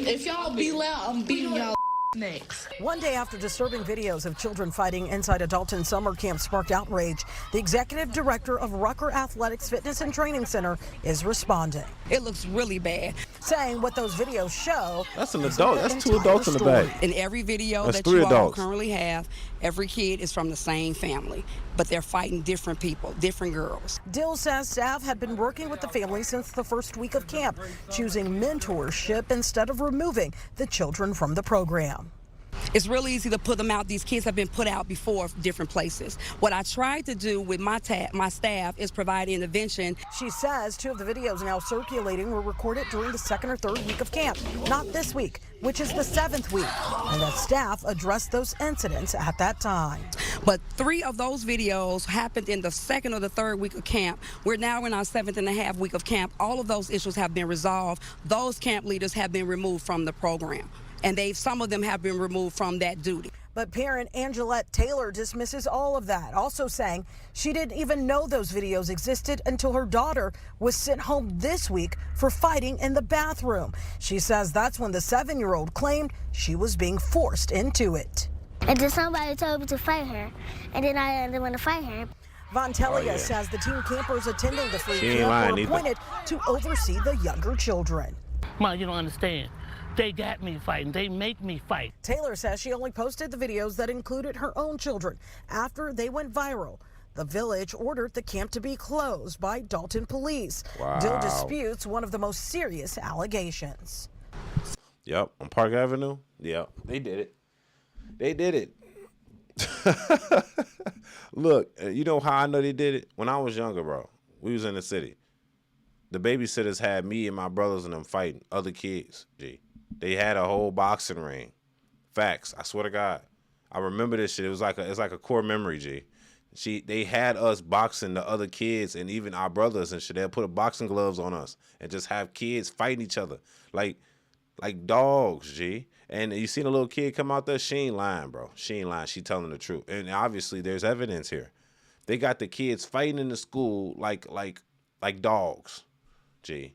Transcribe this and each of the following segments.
If y'all be loud, I'm beating y'all next. One day after disturbing videos of children fighting inside a Dolton summer camp sparked outrage, the executive director of Rucker Athletics Fitness and Training Center is responding. It looks really bad. Saying what those videos show. That's an adult. That's two adults in the back. In every video That's that three you all adults. currently have, every kid is from the same family, but they're fighting different people, different girls. Dill says staff had been working with the family since the first week of camp, choosing mentorship instead of removing the children from the program. It's really easy to put them out. These kids have been put out before different places. What I tried to do with my staff is provide intervention. She says 2 of the videos now circulating were recorded during the 2nd or 3rd week of camp, not this week, which is the 7th week, and that staff addressed those incidents at that time. But 3 of those videos happened in the 2nd or the 3rd week of camp. We're now in our 7.5 week of camp. All of those issues have been resolved. Those camp leaders have been removed from the program, and some of them have been removed from that duty. But parent Angelette Taylor dismisses all of that, also saying she didn't even know those videos existed until her daughter was sent home this week for fighting in the bathroom. She says that's when the 7-year-old claimed she was being forced into it. And then somebody told me to fight her, and then I didn't want to fight her. Vontelia says the teen campers attending the free camp were appointed to oversee the younger children. Mom, you don't understand. They got me fighting. They make me fight. Taylor says she only posted the videos that included her own children after they went viral. The village ordered the camp to be closed by Dolton police. Wow. Dill disputes one of the most serious allegations. Yep, on Park Avenue. Yep, they did it. They did it. Look, you know how I know they did it? When I was younger, bro, we was in the city. The babysitters had me and my brothers and them fighting other kids, G. They had a whole boxing ring. Facts. I swear to God. I remember this shit. It's like a core memory, G. They had us boxing the other kids and even our brothers and shit. They'll put boxing gloves on us and just have kids fighting each other like dogs, G. And you seen a little kid come out there, she ain't lying, bro. She ain't lying. She telling the truth. And obviously there's evidence here. They got the kids fighting in the school like dogs, G.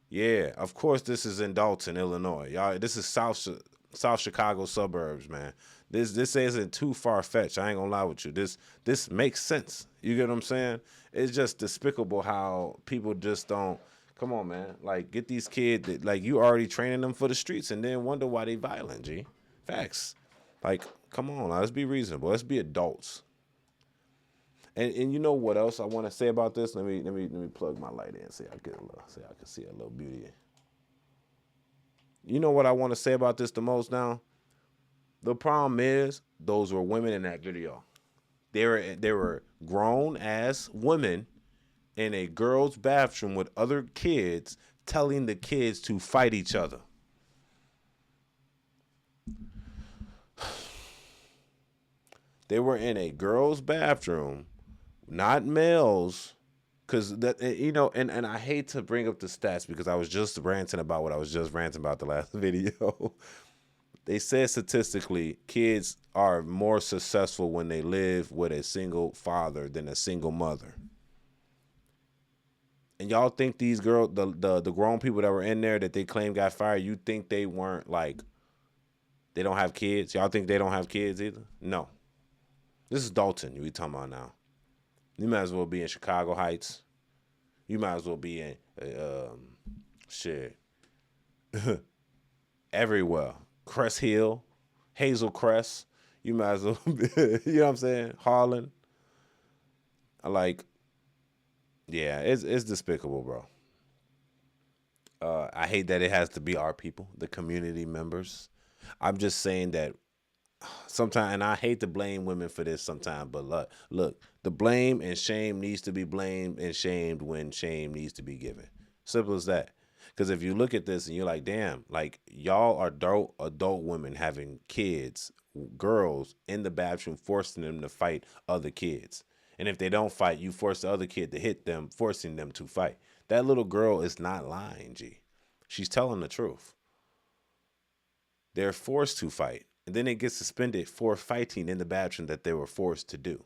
Yeah, of course this is in Dolton, Illinois. Y'all, this is South Chicago suburbs, man. This isn't too far-fetched. I ain't gonna lie with you. This makes sense. You get what I'm saying? It's just despicable how people just don't. Come on, man. Like, get these kids that, like, you already training them for the streets and then wonder why they violent, G. Facts. Like, come on, let's be reasonable. Let's be adults. And you know what else I want to say about this? Let me plug my light in. See I can see a little beauty. You know what I want to say about this the most now? The problem is those were women in that video. They were grown ass women in a girl's bathroom with other kids telling the kids to fight each other. They were in a girl's bathroom, not males, because that, you know, and I hate to bring up the stats because I was just ranting about what I was just ranting about the last video. They said statistically, kids are more successful when they live with a single father than a single mother. And y'all think these girls, the grown people that were in there that they claim got fired, you think they weren't like, they don't have kids? Y'all think they don't have kids either? No. This is Dolton we talking about now. You might as well be in Chicago Heights. You might as well be in shit everywhere. Crest Hill, Hazel Crest. You might as well be, you know what I'm saying? Harlan. Yeah, it's despicable, bro. I hate that it has to be our people, the community members. I'm just saying that sometimes, and I hate to blame women for this sometimes, but look, the blame and shame needs to be blamed and shamed when shame needs to be given. Simple as that. Because if you look at this and you're like, damn, like y'all are adult women having kids, girls in the bathroom, forcing them to fight other kids. And if they don't fight, you force the other kid to hit them, forcing them to fight. That little girl is not lying, G. She's telling the truth. They're forced to fight. And then they get suspended for fighting in the bathroom that they were forced to do.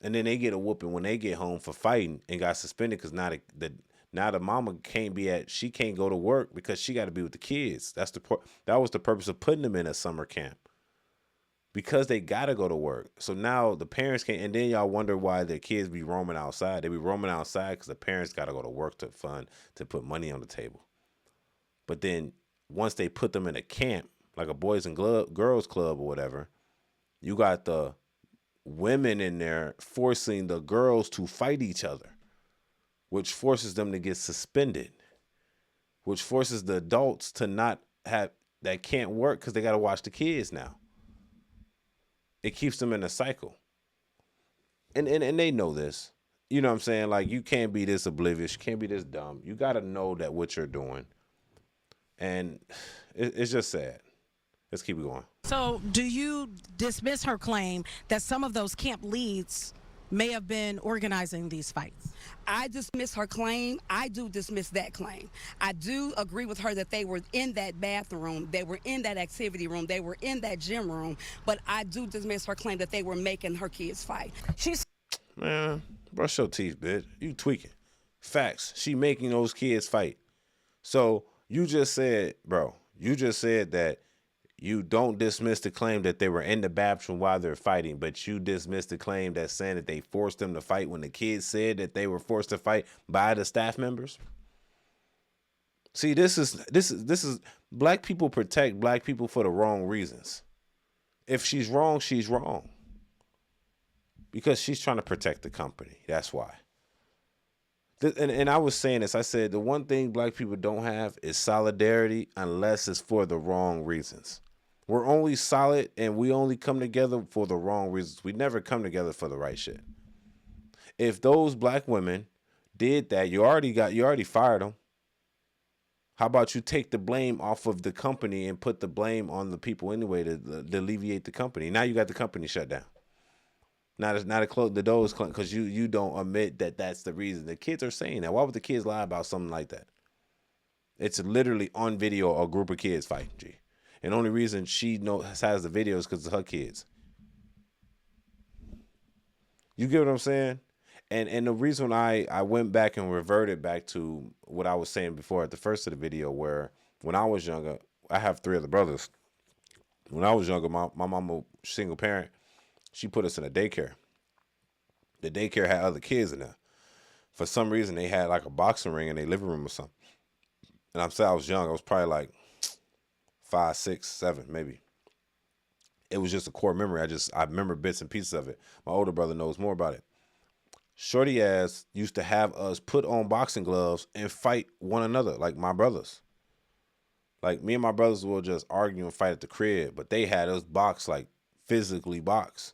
And then they get a whooping when they get home for fighting and got suspended because Now the mama she can't go to work because she got to be with the kids. That was the purpose of putting them in a summer camp, because they got to go to work. So now the parents can't, and then y'all wonder why their kids be roaming outside. They be roaming outside because the parents got to go to work to put money on the table. But then once they put them in a camp, like a boys and girls club or whatever, you got the women in there forcing the girls to fight each other, which forces them to get suspended, which forces the adults to not have, that can't work because they got to watch the kids now. It keeps them in a cycle. And they know this. You know what I'm saying? Like, you can't be this oblivious. You can't be this dumb. You got to know that what you're doing. And it's just sad. Let's keep it going. So do you dismiss her claim that some of those camp leads may have been organizing these fights? I dismiss her claim. I do dismiss that claim. I do agree with her that they were in that bathroom, they were in that activity room, they were in that gym room, but I do dismiss her claim that they were making her kids fight. Man, brush your teeth, bitch. You tweaking. Facts. She making those kids fight. So you just said that you don't dismiss the claim that they were in the bathroom while they're fighting, but you dismiss the claim that's saying that they forced them to fight when the kids said that they were forced to fight by the staff members. See, this is black people protect black people for the wrong reasons. If she's wrong, she's wrong. Because she's trying to protect the company. That's why. And I was saying this. I said the one thing black people don't have is solidarity unless it's for the wrong reasons. We're only solid and we only come together for the wrong reasons. We never come together for the right shit. If those black women did that, you already fired them. How about you take the blame off of the company and put the blame on the people anyway to alleviate the company? Now you got the company shut down. Now the door is closed because you don't admit that that's the reason. The kids are saying that. Why would the kids lie about something like that? It's literally on video a group of kids fighting, G. And the only reason she has the video is because of her kids. You get what I'm saying? And the reason I went back and reverted back to what I was saying before at the first of the video, where when I was younger, I have 3 other brothers. When I was younger, my mama, single parent, she put us in a daycare. The daycare had other kids in there. For some reason, they had like a boxing ring in their living room or something. And I'm saying I was young. I was probably like 5, 6, 7, maybe. It was just a core memory. I remember bits and pieces of it. My older brother knows more about it. Shorty ass used to have us put on boxing gloves and fight one another, like my brothers. Like, me and my brothers will just argue and fight at the crib, but they had us box, like physically box.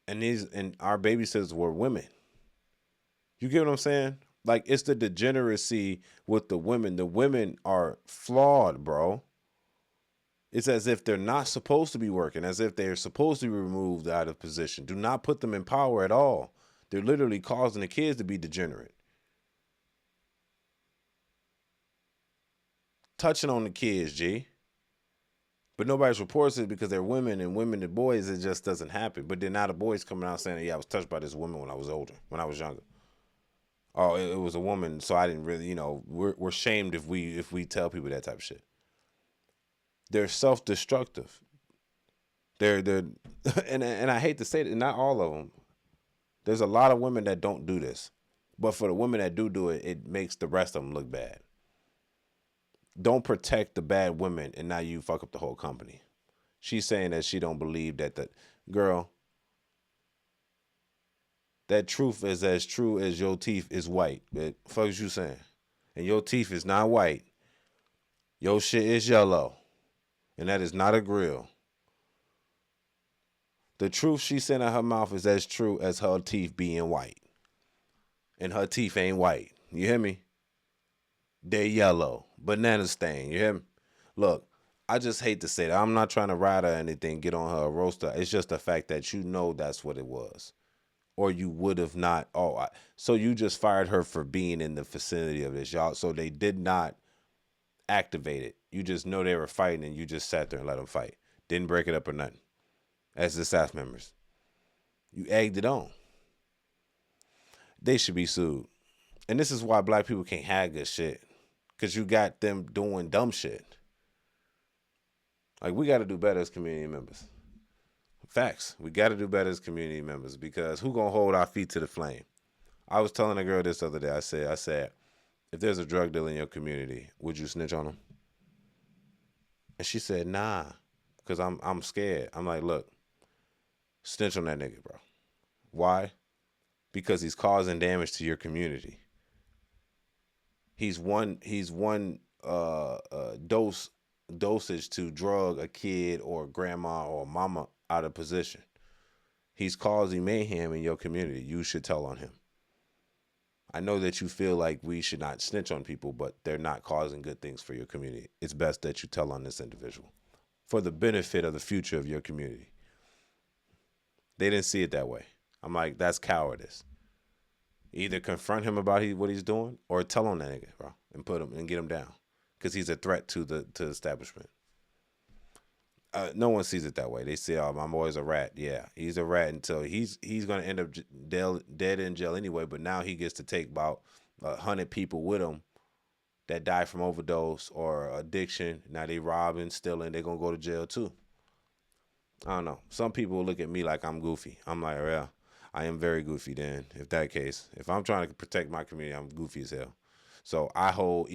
And our babysitters were women. You get what I'm saying? Like, it's the degeneracy with the women. The women are flawed, bro. It's as if they're not supposed to be working, as if they're supposed to be removed out of position. Do not put them in power at all. They're literally causing the kids to be degenerate. Touching on the kids, G. But nobody's reports it because they're women, and women to boys, it just doesn't happen. But then now the boys coming out saying, yeah, I was touched by this woman when I was older, when I was younger. Oh, it was a woman, so I didn't really, we're shamed if we tell people that type of shit. They're self-destructive. They're and I hate to say that, not all of them. There's a lot of women that don't do this. But for the women that do it, it makes the rest of them look bad. Don't protect the bad women, and now you fuck up the whole company. She's saying that she don't believe that girl, that truth is as true as your teeth is white. What the fuck is you saying? And your teeth is not white. Your shit is yellow. And that is not a grill. The truth she said in her mouth is as true as her teeth being white. And her teeth ain't white. You hear me? They're yellow. Banana stain. You hear me? Look, I just hate to say that. I'm not trying to ride her or anything, get on her or roast her. It's just the fact that that's what it was. Or you would have not. So you just fired her for being in the vicinity of this, y'all. So they did not activate it. You just know they were fighting and you just sat there and let them fight. Didn't break it up or nothing. As the staff members. You egged it on. They should be sued. And this is why black people can't have good shit. Because you got them doing dumb shit. Like, we got to do better as community members. Facts. We got to do better as community members, because who going to hold our feet to the flame? I was telling a girl this other day, I said, if there's a drug dealer in your community, would you snitch on him? And she said, nah, because I'm scared. I'm like, look, snitch on that nigga, bro. Why? Because he's causing damage to your community. He's one dosage to drug a kid or grandma or mama out of position. He's causing mayhem in your community. You should tell on him. I know that you feel like we should not snitch on people, but they're not causing good things for your community. It's best that you tell on this individual for the benefit of the future of your community. They didn't see it that way. I'm like, that's cowardice. Either confront him about what he's doing, or tell on that nigga, bro, and get him down, because he's a threat to the establishment. No one sees it that way. They say, "Oh, my boy's a rat." Yeah, he's a rat until he's gonna end up dead in jail anyway. But now he gets to take about 100 people with him that die from overdose or addiction. Now they robbing, stealing. They're gonna go to jail too. I don't know. Some people look at me like I'm goofy. I'm like, yeah, I am very goofy. Then, if that case, if I'm trying to protect my community, I'm goofy as hell. So I hold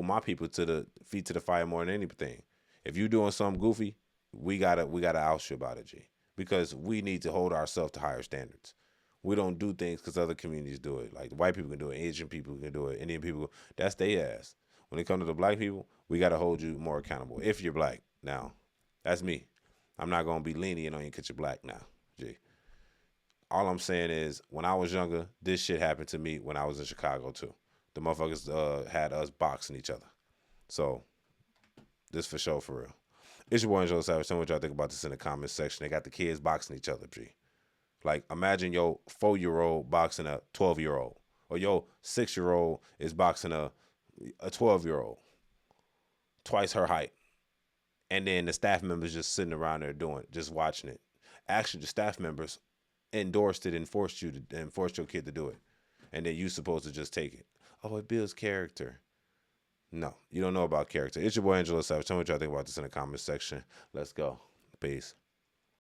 my people to the feet to the fire more than anything. If you're doing something goofy, we gotta oust you about it, G. Because we need to hold ourselves to higher standards. We don't do things because other communities do it. Like, white people can do it, Asian people can do it, Indian people, that's their ass. When it comes to the black people, we gotta hold you more accountable. If you're black, now, that's me. I'm not gonna be lenient on you because you're black now, G. All I'm saying is, when I was younger, this shit happened to me when I was in Chicago too. The motherfuckers had us boxing each other. So, this for sure, for real. It's your boy Angelo Savage. Tell me what y'all think about this in the comments section. They got the kids boxing each other, G. Like, imagine your 4-year-old boxing a 12-year-old. Or your 6-year-old is boxing a 12-year-old. Twice her height. And then the staff members just sitting around there just watching it. Actually, the staff members endorsed it and forced your kid to do it. And then you supposed to just take it. Oh, it builds character. No, you don't know about character. It's your boy Angelo Savage. Tell me what y'all think about this in the comments section. Let's go. Peace.